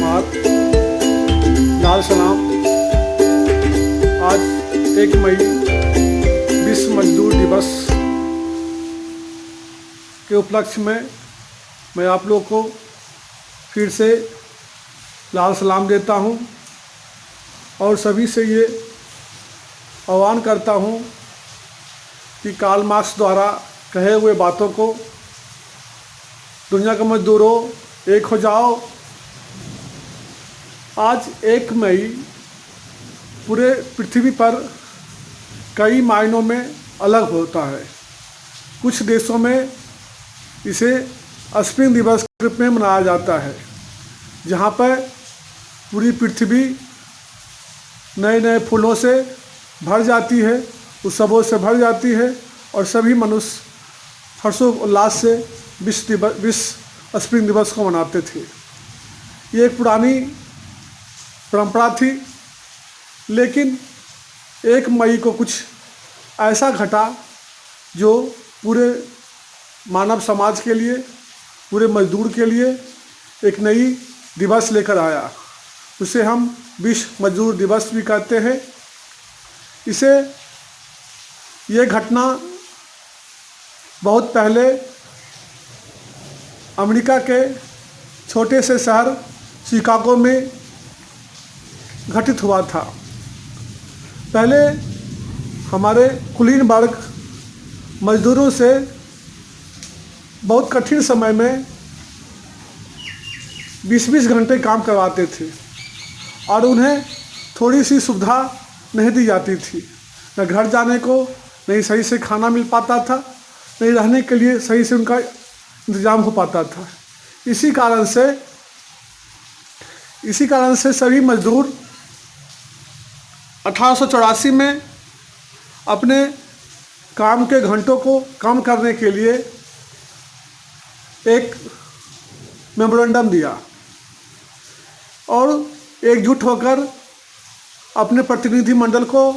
कुमार, लाल सलाम। आज 1 मई विश्व मजदूर दिवस के उपलक्ष्य में मैं आप लोग को फिर से लाल सलाम देता हूं और सभी से ये आह्वान करता हूं कि कार्ल मार्क्स द्वारा कहे हुए बातों को, दुनिया के मजदूरों एक हो जाओ। आज 1 मई पूरे पृथ्वी पर कई मायनों में अलग होता है। कुछ देशों में इसे स्प्रिंग दिवस के रूप में मनाया जाता है, जहाँ पर पूरी पृथ्वी नए नए फूलों से भर जाती है, उत्सवों से भर जाती है और सभी मनुष्य हर्षोल्लास से विश्व स्प्रिंग दिवस को मनाते थे। ये एक पुरानी परंपरा थी, लेकिन 1 मई को कुछ ऐसा घटा जो पूरे मानव समाज के लिए, पूरे मजदूर के लिए एक नई दिवस लेकर आया। उसे हम विश्व मजदूर दिवस भी कहते हैं। ये घटना बहुत पहले अमेरिका के छोटे से शहर शिकागो में घटित हुआ था। पहले हमारे कुलीन वर्ग मजदूरों से बहुत कठिन समय में 20-20 घंटे काम करवाते थे और उन्हें थोड़ी सी सुविधा नहीं दी जाती थी। न घर जाने को नहीं सही से खाना मिल पाता था, नहीं रहने के लिए सही से उनका इंतज़ाम हो पाता था। इसी कारण से सभी मजदूर 1884 में अपने काम के घंटों को कम करने के लिए एक मेमोरेंडम दिया और एकजुट होकर अपने प्रतिनिधिमंडल को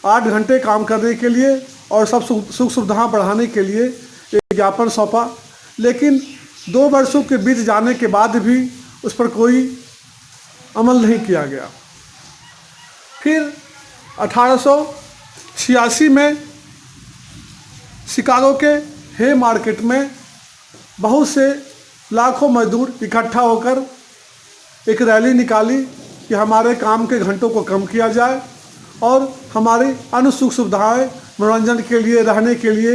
8 घंटे काम करने के लिए और सब सुख सुविधाएँ बढ़ाने के लिए एक ज्ञापन सौंपा। लेकिन 2 वर्षों के बीत जाने के बाद भी उस पर कोई अमल नहीं किया गया। फिर 1886 में शिकागो के हे मार्केट में बहुत से लाखों मजदूर इकट्ठा होकर एक रैली निकाली कि हमारे काम के घंटों को कम किया जाए और हमारी अन्य सुख सुविधाएँ, मनोरंजन के लिए, रहने के लिए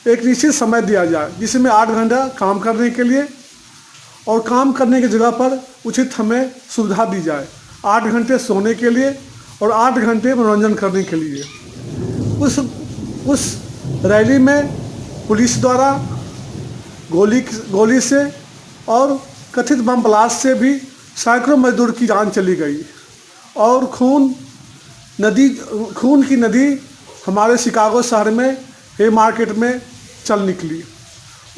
एक निश्चित समय दिया जाए, जिसमें 8 घंटा काम करने के लिए और काम करने की जगह पर उचित हमें सुविधा दी जाए, 8 घंटे सोने के लिए और 8 घंटे मनोरंजन करने के लिए। उस रैली में पुलिस द्वारा गोली से और कथित बम ब्लास्ट से भी सैकड़ों मजदूर की जान चली गई और खून की नदी हमारे शिकागो शहर में हे मार्केट में चल निकली।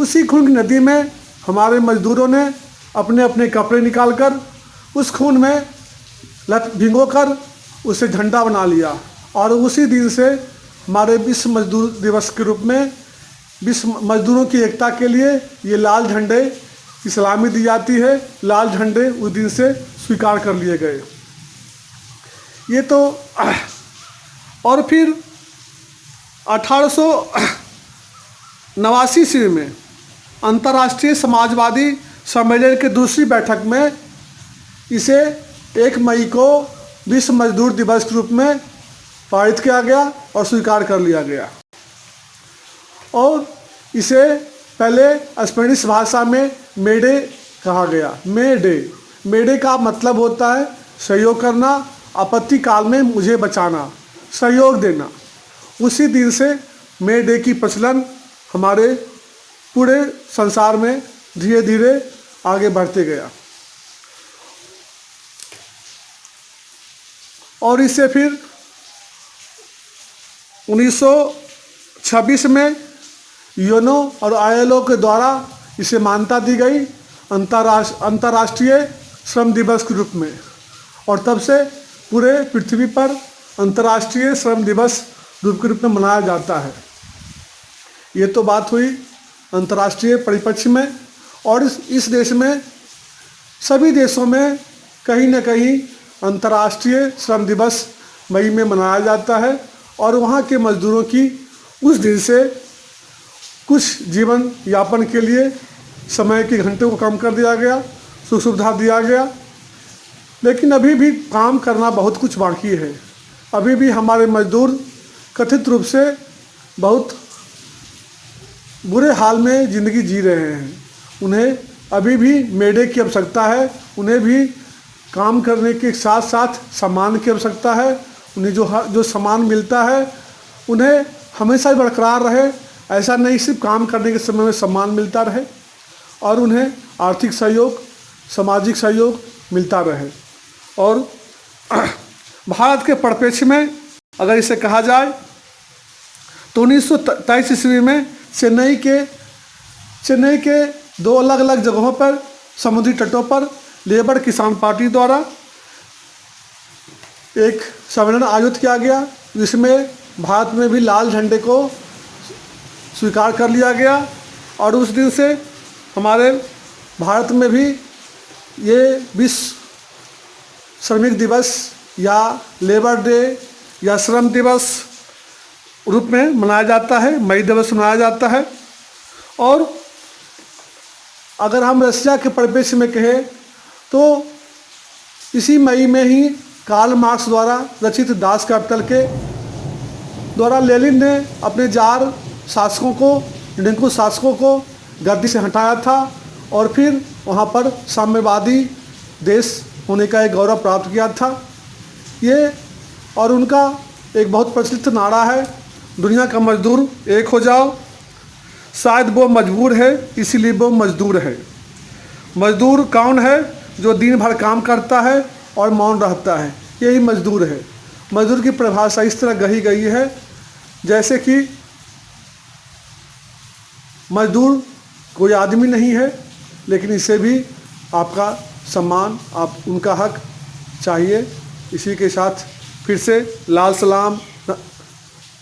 उसी खून की नदी में हमारे मजदूरों ने अपने अपने कपड़े निकालकर उस खून में भिगोकर उसे झंडा बना लिया और उसी दिन से हमारे विश्व मजदूर दिवस के रूप में विश्व मजदूरों की एकता के लिए ये लाल झंडे की सलामी दी जाती है। लाल झंडे उस दिन से स्वीकार कर लिए गए। ये तो और फिर 1889 ईस्वी में अंतर्राष्ट्रीय समाजवादी सम्मेलन के दूसरी बैठक में इसे 1 मई को विश्व मजदूर दिवस के रूप में पारित किया गया और स्वीकार कर लिया गया। और इसे पहले स्पेनिश भाषा में मेडे कहा गया। मेडे का मतलब होता है सहयोग करना, आपत्ति काल में मुझे बचाना, सहयोग देना। उसी दिन से मे डे की प्रचलन हमारे पूरे संसार में धीरे धीरे आगे बढ़ते गया और इसे फिर 1926 में यूएनओ और ILO के द्वारा इसे मान्यता दी गई अंतर्राष्ट्रीय श्रम दिवस के रूप में और तब से पूरे पृथ्वी पर अंतर्राष्ट्रीय श्रम दिवस के रूप में मनाया जाता है। ये तो बात हुई अंतर्राष्ट्रीय परिप्रेक्ष्य में। और इस देश में सभी देशों में कहीं न कहीं अंतर्राष्ट्रीय श्रम दिवस मई में मनाया जाता है और वहाँ के मज़दूरों की उस दिन से कुछ जीवन यापन के लिए समय के घंटे को कम कर दिया गया, सुख सुविधा दिया गया। लेकिन अभी भी काम करना बहुत कुछ बाकी है। अभी भी हमारे मज़दूर कथित रूप से बहुत बुरे हाल में ज़िंदगी जी रहे हैं। उन्हें अभी भी मेडे की आवश्यकता है, उन्हें भी काम करने के साथ साथ सम्मान की आवश्यकता है। उन्हें जो सम्मान मिलता है उन्हें हमेशा बरकरार रहे। ऐसा नहीं सिर्फ काम करने के समय में सम्मान मिलता रहे और उन्हें आर्थिक सहयोग, सामाजिक सहयोग मिलता रहे। और भारत के परिप्रेक्ष्य में अगर इसे कहा जाए तो 1923 ईस्वी में चेन्नई के 2 अलग अलग जगहों पर समुद्री तटों पर लेबर किसान पार्टी द्वारा एक सम्मेलन आयोजित किया गया, जिसमें भारत में भी लाल झंडे को स्वीकार कर लिया गया। और उस दिन से हमारे भारत में भी ये विश्व श्रमिक दिवस या लेबर डे या श्रम दिवस रूप में मनाया जाता है, मई दिवस मनाया जाता है। और अगर हम रशिया के परिप्रेक्ष्य में कहें तो इसी मई में ही कार्ल मार्क्स द्वारा रचित दास कैपिटल के द्वारा लेनिन ने अपने जार शासकों को, निरंकुश शासकों को गद्दी से हटाया था और फिर वहाँ पर साम्यवादी देश होने का एक गौरव प्राप्त किया था। ये और उनका एक बहुत प्रचलित नारा है, दुनिया का मजदूर एक हो जाओ। शायद वो मजबूर है इसीलिए वो मजदूर है। मजदूर कौन है? जो दिन भर काम करता है और मौन रहता है, यही मजदूर है। मजदूर की परिभाषा इस तरह कही गई है जैसे कि मजदूर कोई आदमी नहीं है, लेकिन इसे भी आपका सम्मान, आप उनका हक चाहिए। इसी के साथ फिर से लाल सलाम,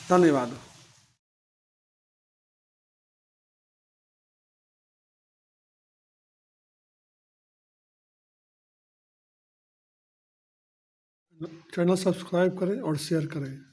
धन्यवाद। चैनल सब्सक्राइब करें और शेयर करें।